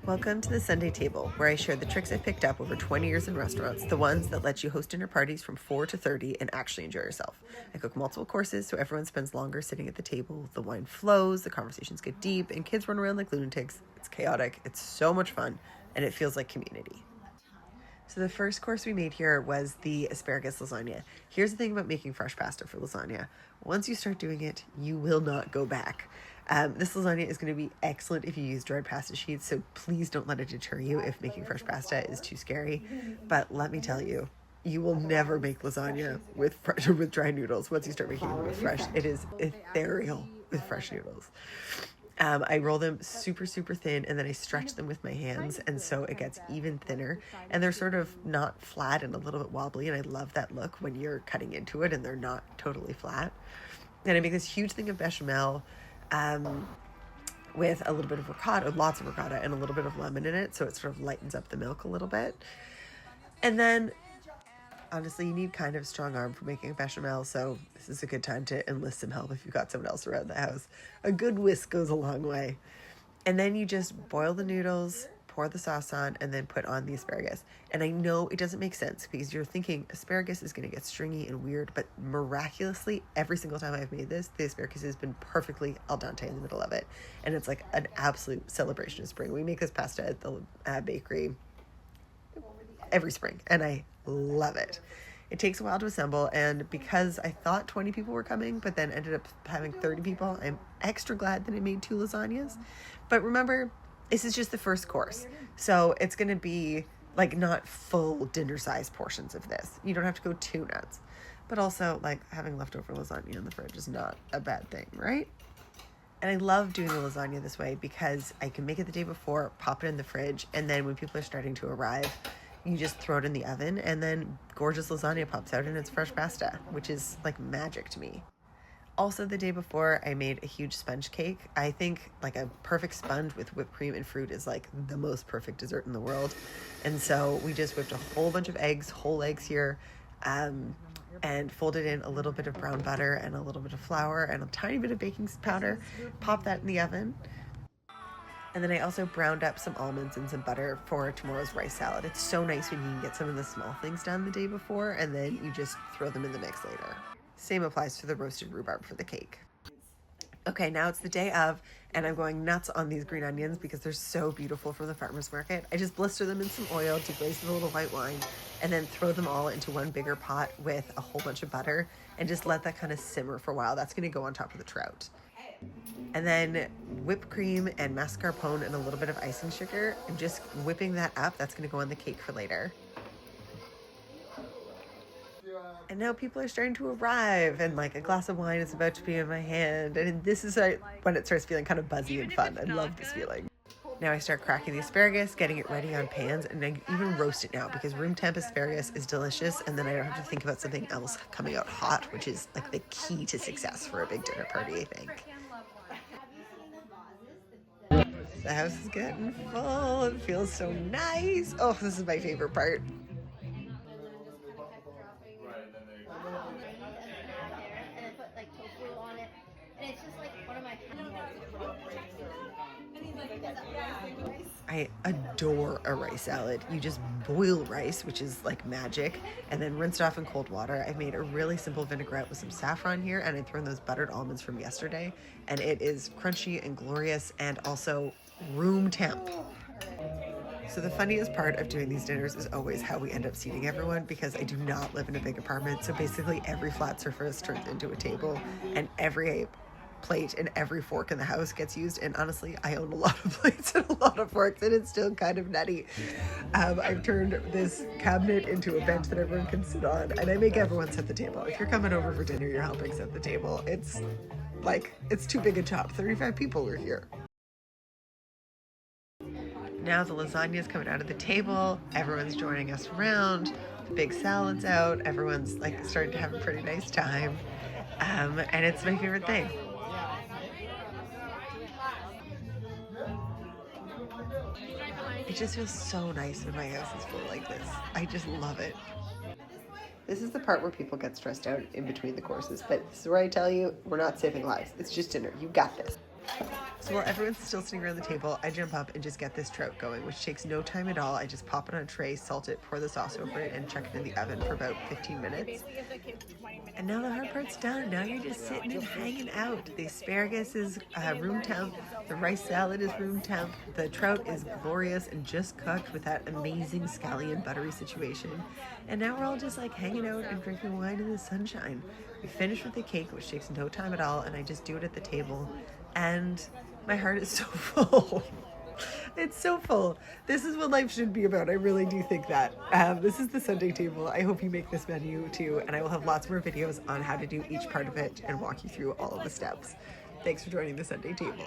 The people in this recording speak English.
Welcome to the Sunday table, where I share the tricks I picked up over 20 years in restaurants, the ones that let you host dinner parties from 4 to 30 and actually enjoy yourself. I cook multiple courses so everyone spends longer sitting at the table, the wine flows, the conversations get deep, and kids run around like lunatics. It's chaotic, it's so much fun, and it feels like community. So the first course we made here was the asparagus lasagna. Here's the thing about making fresh pasta for lasagna. Once you start doing it, you will not go back. This lasagna is going to be excellent if you use dried pasta sheets, so please don't let it deter you if making fresh pasta is too scary. But let me tell you, you will never make lasagna with dry noodles once you start making them with fresh. It is ethereal with fresh noodles. I roll them super, super thin, and then I stretch them with my hands, and so it gets even thinner, and they're sort of not flat and a little bit wobbly, and I love that look when you're cutting into it and they're not totally flat. And I make this huge thing of bechamel with a little bit of ricotta, lots of ricotta, and a little bit of lemon in it, so it sort of lightens up the milk a little bit. And then honestly, you need kind of a strong arm for making a bechamel, so this is a good time to enlist some help if you've got someone else around the house. A good whisk goes a long way. And then you just boil the noodles, pour the sauce on, and then put on the asparagus. And I know it doesn't make sense because you're thinking asparagus is going to get stringy and weird, but miraculously, every single time I've made this, the asparagus has been perfectly al dente in the middle of it. And it's like an absolute celebration of spring. We make this pasta at the bakery every spring, and I love it. It takes a while to assemble, and because I thought 20 people were coming but then ended up having 30 people, I'm extra glad that I made 2 lasagnas. But remember, this is just the first course, so it's going to be like not full dinner size portions of this. You don't have to go too nuts, but also like having leftover lasagna in the fridge is not a bad thing, right? And I love doing the lasagna this way because I can make it the day before, pop it in the fridge, and then when people are starting to arrive, you just throw it in the oven, and then gorgeous lasagna pops out, and it's fresh pasta, which is like magic to me. Also, the day before, I made a huge sponge cake. I think like a perfect sponge with whipped cream and fruit is like the most perfect dessert in the world. And so we just whipped a whole bunch of eggs, whole eggs here, and folded in a little bit of brown butter and a little bit of flour and a tiny bit of baking powder. Pop that in the oven. And then I also browned up some almonds and some butter for tomorrow's rice salad. It's so nice when you can get some of the small things done the day before, and then you just throw them in the mix later. Same applies to the roasted rhubarb for the cake. Okay, now it's the day of, and I'm going nuts on these green onions because they're so beautiful from the farmer's market. I just blister them in some oil, deglaze with a little white wine, and then throw them all into one bigger pot with a whole bunch of butter, and just let that kind of simmer for a while. That's going to go on top of the trout. And then whipped cream and mascarpone and a little bit of icing sugar, and just whipping that up. That's going to go on the cake for later. And now people are starting to arrive, and like a glass of wine is about to be in my hand, and this is when it starts feeling kind of buzzy and fun. I love this feeling. Now I start cracking the asparagus, getting it ready on pans, and I even roast it now because room temp asparagus is delicious, and then I don't have to think about something else coming out hot, which is like the key to success for a big dinner party, I think. The house is getting full. It feels so nice. Oh, this is my favorite part. I adore a rice salad. You just boil rice, which is like magic, and then rinse it off in cold water. I made a really simple vinaigrette with some saffron here, and I threw in those buttered almonds from yesterday, and it is crunchy and glorious and also room temp. So the funniest part of doing these dinners is always how we end up seating everyone, because I do not live in a big apartment, so basically every flat surface turns into a table, and every plate and every fork in the house gets used. And honestly, I own a lot of plates and a lot of forks, and it's still kind of nutty. I've turned this cabinet into a bench that everyone can sit on, and I make everyone set the table. If you're coming over for dinner, you're helping set the table. It's too big a job. 35 people are here. Now the lasagna is coming out of the table. Everyone's joining us around. The big salad's out. Everyone's like starting to have a pretty nice time. And it's my favorite thing. It just feels so nice when my house is full like this. I just love it. This is the part where people get stressed out in between the courses, but this is where I tell you, we're not saving lives. It's just dinner. You got this. So while everyone's still sitting around the table, I jump up and just get this trout going, which takes no time at all. I just pop it on a tray, salt it, pour the sauce over it, and chuck it in the oven for about 15 minutes. And now the hard part's done. Now you're just sitting and hanging out. The asparagus is room temp. The rice salad is room temp. The trout is glorious and just cooked with that amazing scallion buttery situation. And now we're all just like hanging out and drinking wine in the sunshine. We finish with the cake, which takes no time at all, and I just do it at the table. And my heart is so full. It's so full. This is what life should be about. I really do think that. This is the Sunday table. I hope you make this menu too, and I will have lots more videos on how to do each part of it and walk you through all of the steps. Thanks for joining the Sunday table.